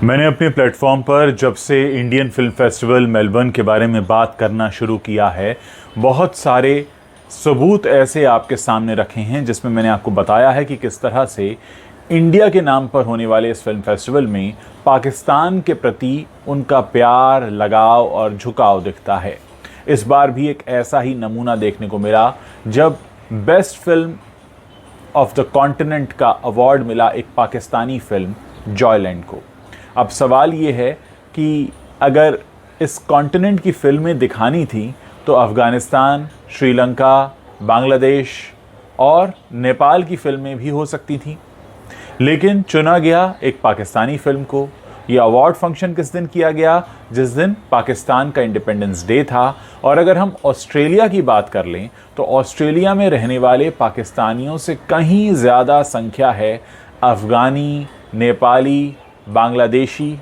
मैंने अपने प्लेटफॉर्म पर जब से इंडियन फिल्म फेस्टिवल मेलबर्न के बारे में बात करना शुरू किया है, बहुत सारे सबूत ऐसे आपके सामने रखे हैं जिसमें मैंने आपको बताया है कि किस तरह से इंडिया के नाम पर होने वाले इस फिल्म फेस्टिवल में पाकिस्तान के प्रति उनका प्यार, लगाव और झुकाव दिखता है। इस बार भी एक ऐसा ही नमूना देखने को मिला जब best film of the continent का अवार्ड मिला एक पाकिस्तानी फिल्म जॉयलैंड को। अब सवाल ये है कि अगर इस कॉन्टिनेंट की फिल्में दिखानी थी तो अफ़गानिस्तान, श्रीलंका, बांग्लादेश और नेपाल की फिल्में भी हो सकती थीं, लेकिन चुना गया एक पाकिस्तानी फिल्म को। ये अवार्ड फंक्शन किस दिन किया गया? जिस दिन पाकिस्तान का इंडिपेंडेंस डे था। और अगर हम ऑस्ट्रेलिया की बात कर लें तो ऑस्ट्रेलिया में रहने वाले पाकिस्तानियों से कहीं ज़्यादा संख्या है अफ़गानी, नेपाली, बांग्लादेशी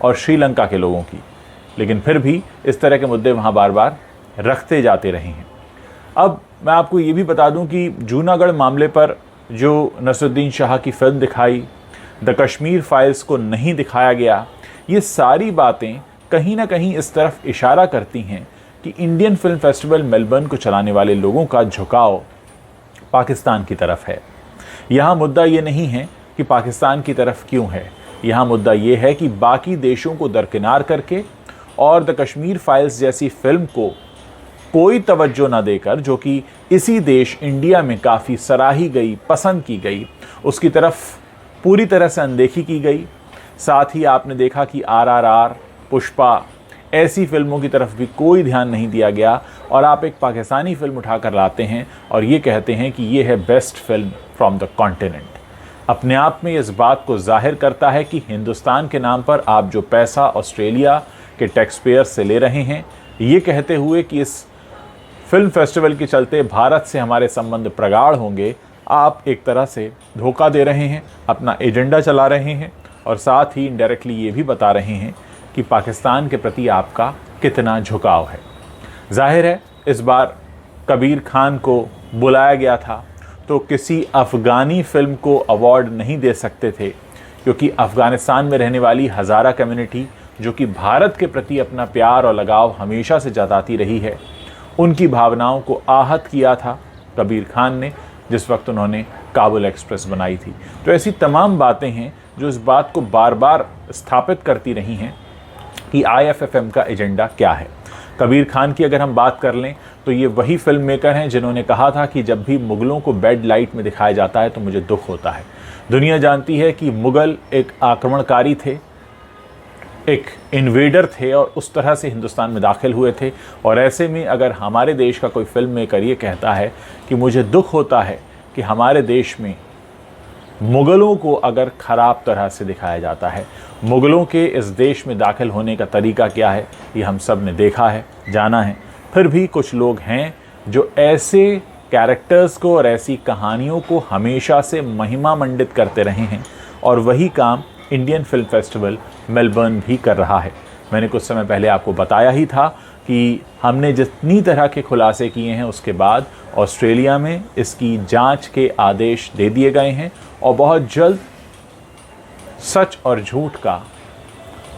और श्रीलंका के लोगों की, लेकिन फिर भी इस तरह के मुद्दे वहाँ बार बार रखते जाते रहे हैं। अब मैं आपको ये भी बता दूं कि जूनागढ़ मामले पर जो नसरुद्दीन शाह की फिल्म दिखाई, द कश्मीर फाइल्स को नहीं दिखाया गया, ये सारी बातें कहीं ना कहीं इस तरफ इशारा करती हैं कि इंडियन फिल्म फेस्टिवल मेलबर्न को चलाने वाले लोगों का झुकाव पाकिस्तान की तरफ है। यहाँ मुद्दा ये नहीं है कि पाकिस्तान की तरफ क्यों है, यहाँ मुद्दा ये है कि बाकी देशों को दरकिनार करके और द कश्मीर फाइल्स जैसी फिल्म को कोई तवज्जो ना देकर, जो कि इसी देश इंडिया में काफ़ी सराही गई, पसंद की गई, उसकी तरफ पूरी तरह से अनदेखी की गई। साथ ही आपने देखा कि RRR, पुष्पा ऐसी फिल्मों की तरफ भी कोई ध्यान नहीं दिया गया और आप एक पाकिस्तानी फिल्म उठाकर लाते हैं और ये कहते हैं कि ये है best film from the continent. अपने आप में इस बात को जाहिर करता है कि हिंदुस्तान के नाम पर आप जो पैसा ऑस्ट्रेलिया के टैक्स पेयर से ले रहे हैं, ये कहते हुए कि इस फिल्म फेस्टिवल के चलते भारत से हमारे संबंध प्रगाढ़ होंगे, आप एक तरह से धोखा दे रहे हैं, अपना एजेंडा चला रहे हैं और साथ ही इनडायरेक्टली ये भी बता रहे हैं कि पाकिस्तान के प्रति आपका कितना झुकाव है। जाहिर है इस बार कबीर खान को बुलाया गया था तो किसी अफ़गानी फ़िल्म को अवार्ड नहीं दे सकते थे, क्योंकि अफ़गानिस्तान में रहने वाली हज़ारा कम्युनिटी जो कि भारत के प्रति अपना प्यार और लगाव हमेशा से जताती रही है, उनकी भावनाओं को आहत किया था कबीर खान ने जिस वक्त उन्होंने काबुल एक्सप्रेस बनाई थी। तो ऐसी तमाम बातें हैं जो इस बात को बार बार स्थापित करती रही हैं कि IFFM का एजेंडा क्या है। कबीर खान की अगर हम बात कर लें तो ये वही फिल्म मेकर हैं जिन्होंने कहा था कि जब भी मुग़लों को बेड लाइट में दिखाया जाता है तो मुझे दुख होता है। दुनिया जानती है कि मुग़ल एक आक्रमणकारी थे, एक इन्वेडर थे और उस तरह से हिंदुस्तान में दाखिल हुए थे। और ऐसे में अगर हमारे देश का कोई फिल्म मेकर ये कहता है कि मुझे दुख होता है कि हमारे देश में मुग़लों को अगर ख़राब तरह से दिखाया जाता है, मुग़लों के इस देश में दाखिल होने का तरीका क्या है ये हम सब ने देखा है, जाना है। फिर भी कुछ लोग हैं जो ऐसे कैरेक्टर्स को और ऐसी कहानियों को हमेशा से महिमा मंडित करते रहे हैं और वही काम इंडियन फिल्म फेस्टिवल मेलबर्न भी कर रहा है। मैंने कुछ समय पहले आपको बताया ही था कि हमने जितनी तरह के खुलासे किए हैं उसके बाद ऑस्ट्रेलिया में इसकी जांच के आदेश दे दिए गए हैं और बहुत जल्द सच और झूठ का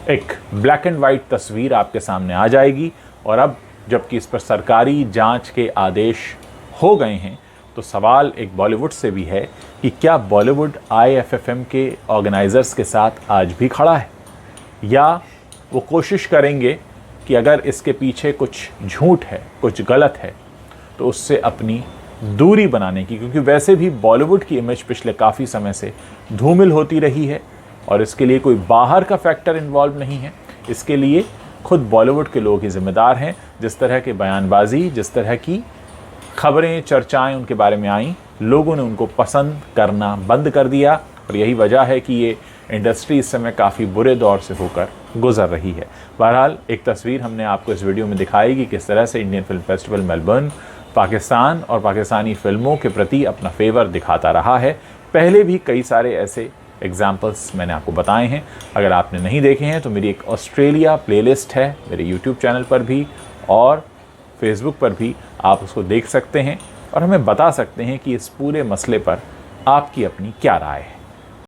एक ब्लैक एंड वाइट तस्वीर आपके सामने आ जाएगी। और अब जबकि इस पर सरकारी जांच के आदेश हो गए हैं तो सवाल एक बॉलीवुड से भी है कि क्या बॉलीवुड IFFM के ऑर्गेनाइज़र्स के साथ आज भी खड़ा है, या वो कोशिश करेंगे कि अगर इसके पीछे कुछ झूठ है, कुछ गलत है तो उससे अपनी दूरी बनाने की, क्योंकि वैसे भी बॉलीवुड की इमेज पिछले काफ़ी समय से धूमिल होती रही है और इसके लिए कोई बाहर का फैक्टर इन्वॉल्व नहीं है। इसके लिए खुद बॉलीवुड के लोग ही जिम्मेदार हैं। जिस तरह के बयानबाजी, जिस तरह की खबरें, चर्चाएं उनके बारे में आईं, लोगों ने उनको पसंद करना बंद कर दिया और यही वजह है कि ये इंडस्ट्री इस समय काफ़ी बुरे दौर से होकर गुजर रही है। बहरहाल एक तस्वीर हमने आपको इस वीडियो में दिखाई कि किस तरह से Indian film festival Melbourne Pakistan और पाकिस्तानी फ़िल्मों के प्रति अपना फेवर दिखाता रहा है। पहले भी कई सारे ऐसे एग्जाम्पल्स मैंने आपको बताए हैं। अगर आपने नहीं देखे हैं तो मेरी एक ऑस्ट्रेलिया प्लेलिस्ट है मेरे यूट्यूब चैनल पर भी और फेसबुक पर भी, आप उसको देख सकते हैं और हमें बता सकते हैं कि इस पूरे मसले पर आपकी अपनी क्या राय है।